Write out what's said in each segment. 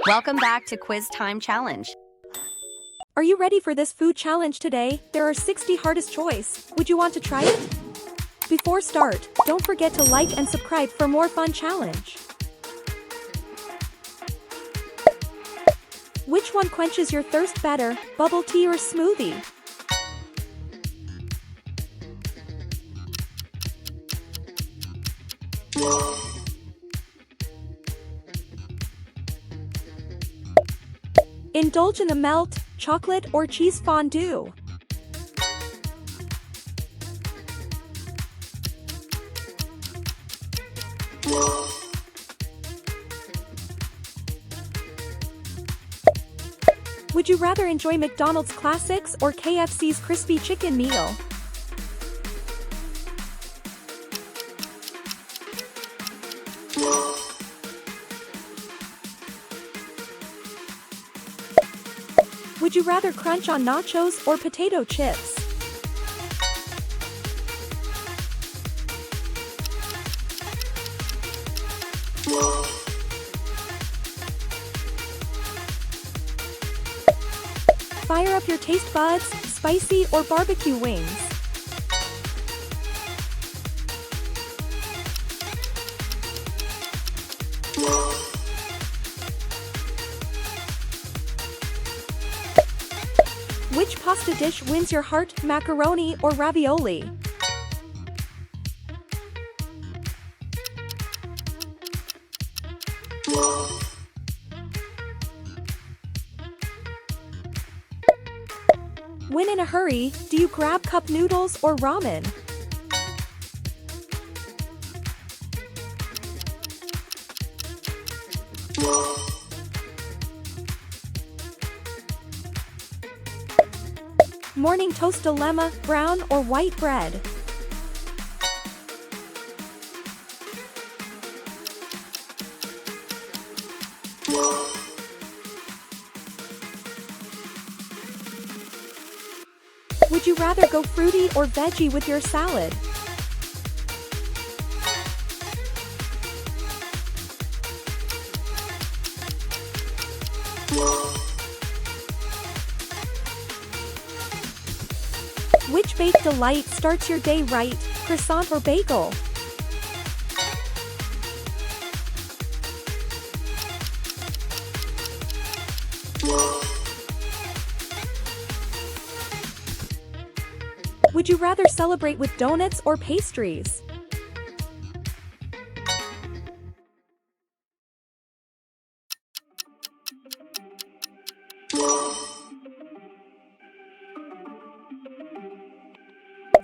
Welcome back to Quiz Time Challenge. Are you ready for this food challenge today? There are 60 hardest choice. Would you want to try it? Before start, don't forget to like and subscribe for more fun challenge. Which one quenches your thirst better, bubble tea or smoothie? Indulge in the melt, chocolate or cheese fondue. Would you rather enjoy McDonald's classics or KFC's crispy chicken meal? Would you rather crunch on nachos or potato chips? Fire up your taste buds, spicy or barbecue wings. Which pasta dish wins your heart, macaroni or ravioli? When in a hurry, do you grab cup noodles or ramen? Morning toast dilemma, brown or white bread? Would you rather go fruity or veggie with your salad? Which baked delight starts your day right, croissant or bagel? Would you rather celebrate with donuts or pastries?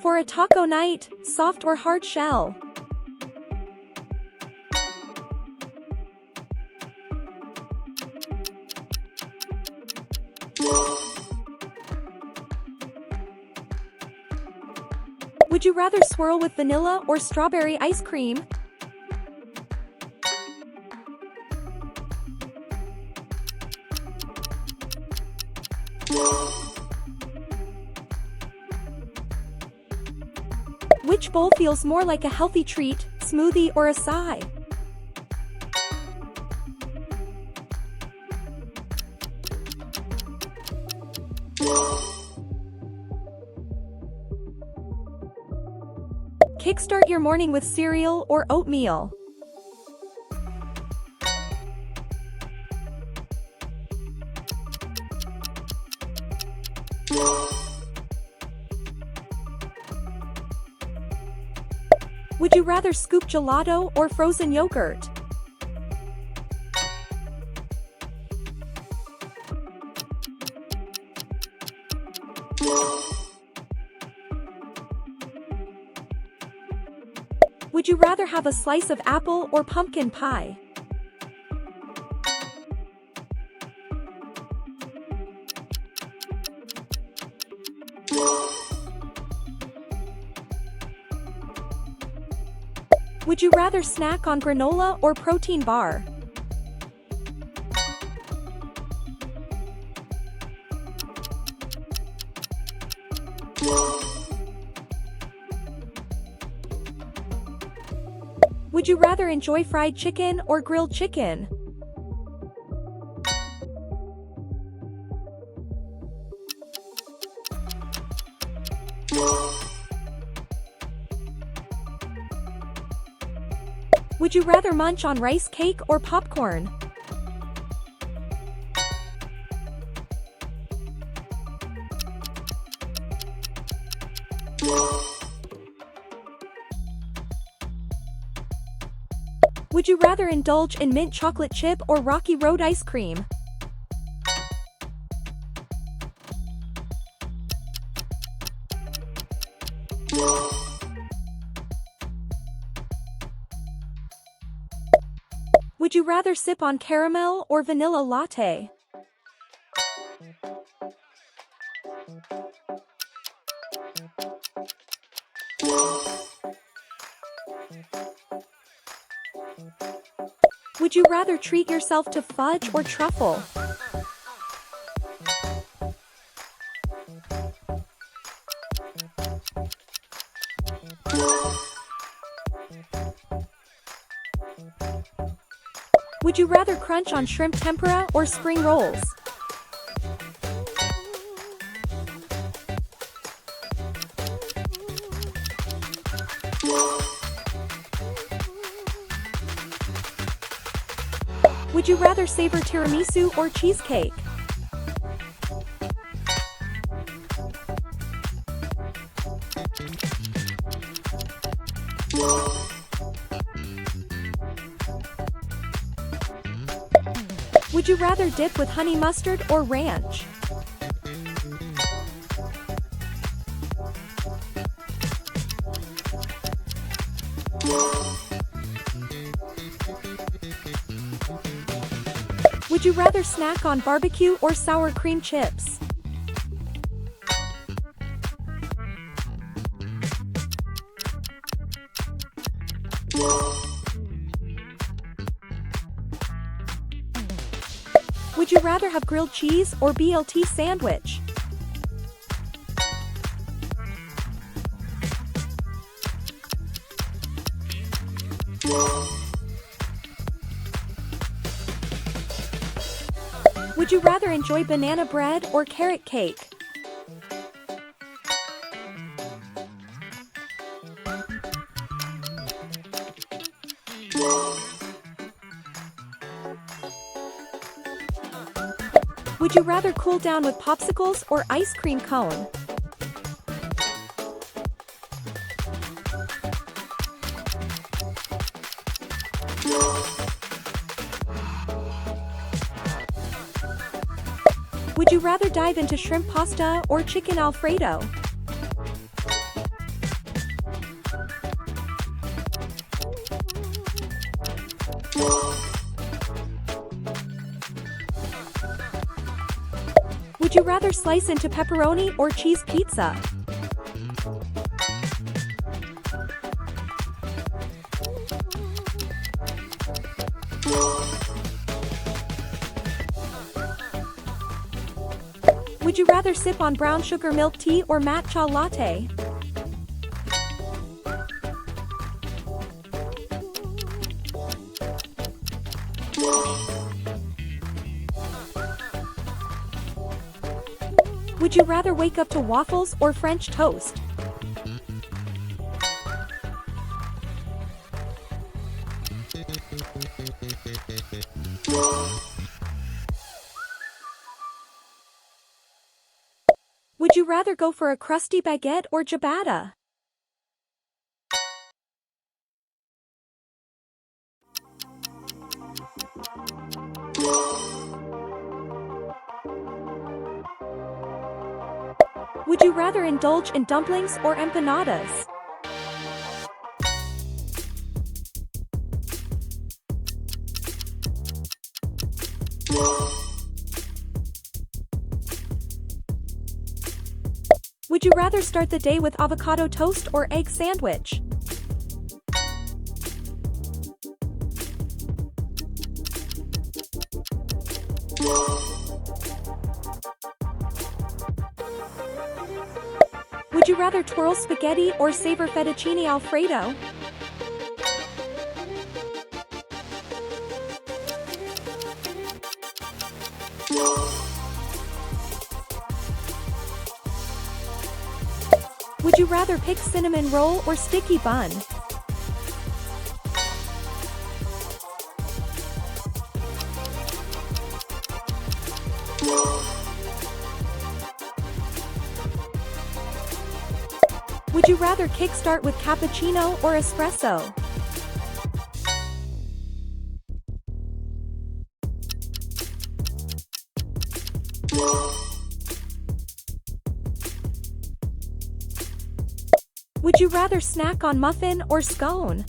For a taco night, soft or hard shell? Would you rather swirl with vanilla or strawberry ice cream? Which bowl feels more like a healthy treat, smoothie or acai? Kickstart your morning with cereal or oatmeal. Would you rather scoop gelato or frozen yogurt? Would you rather have a slice of apple or pumpkin pie? Would you rather snack on granola or protein bar? Would you rather enjoy fried chicken or grilled chicken? Would you rather munch on rice cake or popcorn? Would you rather indulge in mint chocolate chip or Rocky Road ice cream? Would you rather sip on caramel or vanilla latte? Would you rather treat yourself to fudge or truffle? Would you rather crunch on shrimp tempura or spring rolls? Would you rather savor tiramisu or cheesecake? Would you rather dip with honey mustard or ranch? Would you rather snack on barbecue or sour cream chips? Would you rather have grilled cheese or BLT sandwich? Would you rather enjoy banana bread or carrot cake? Would you rather cool down with popsicles or ice cream cone? Would you rather dive into shrimp pasta or chicken Alfredo? Would you rather slice into pepperoni or cheese pizza? Would you rather sip on brown sugar milk tea or matcha latte? Would you rather wake up to waffles or French toast? Would you rather go for a crusty baguette or ciabatta? Would you rather indulge in dumplings or empanadas? Would you rather start the day with avocado toast or egg sandwich? Would you rather twirl spaghetti or savor fettuccine Alfredo? Would you rather pick cinnamon roll or sticky bun? Would you rather kickstart with cappuccino or espresso? Would you rather snack on muffin or scone?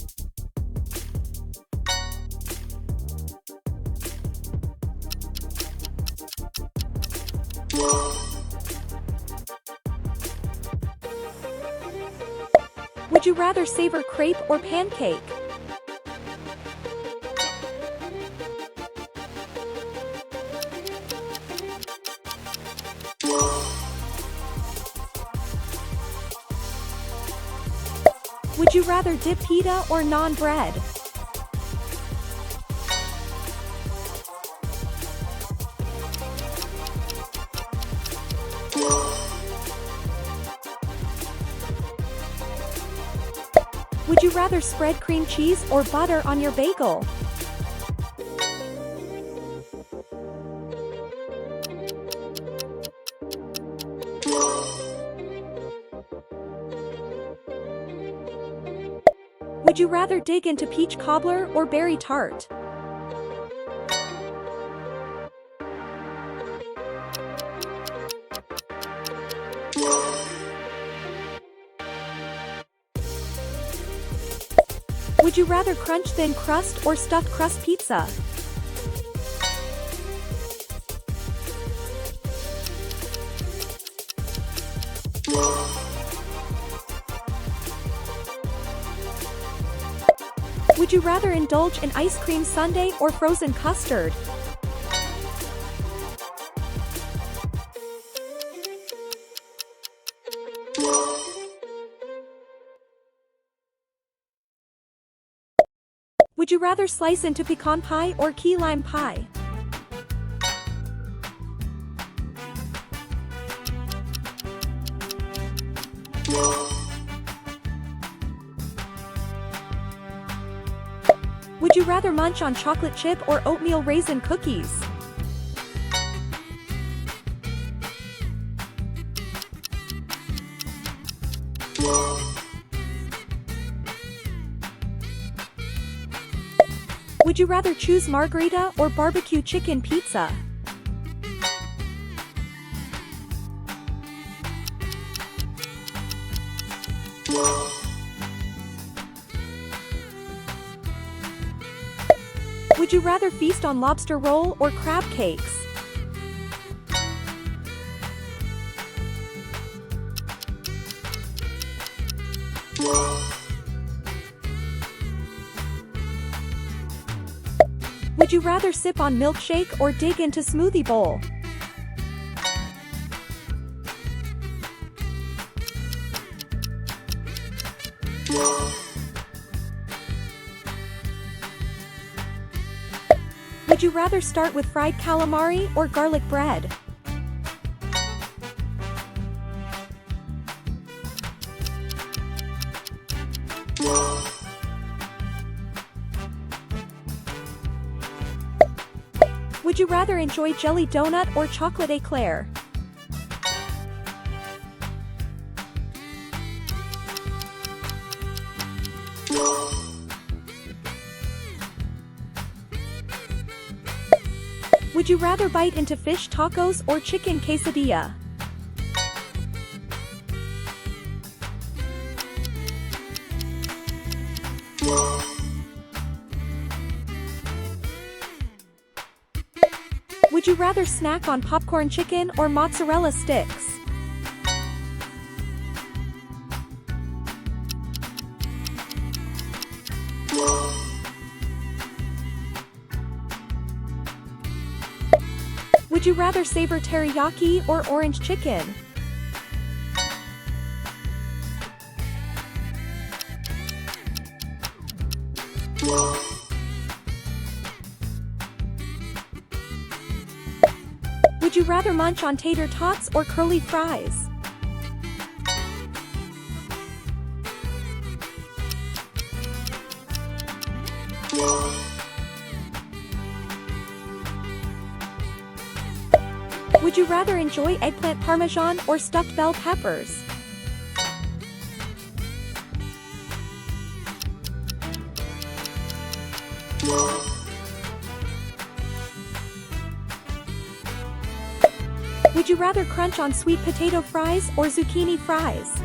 Would you rather savor crepe or pancake? Would you rather dip pita or naan bread? Would you rather spread cream cheese or butter on your bagel? Would you rather dig into peach cobbler or berry tart? Would you rather crunch thin crust or stuffed crust pizza? Would you rather indulge in ice cream sundae or frozen custard? Would you rather slice into pecan pie or key lime pie? Would you rather munch on chocolate chip or oatmeal raisin cookies? Would you rather choose margarita or barbecue chicken pizza? Would you rather feast on lobster roll or crab cakes? Would you rather sip on milkshake or dig into smoothie bowl? Would you rather start with fried calamari or garlic bread? Would you rather enjoy jelly donut or chocolate eclair? Would you rather bite into fish tacos or chicken quesadilla? Would you rather snack on popcorn chicken or mozzarella sticks? Would you rather savor teriyaki or orange chicken? Would you rather munch on tater tots or curly fries? Would you rather enjoy eggplant parmesan or stuffed bell peppers? Would you rather crunch on sweet potato fries or zucchini fries?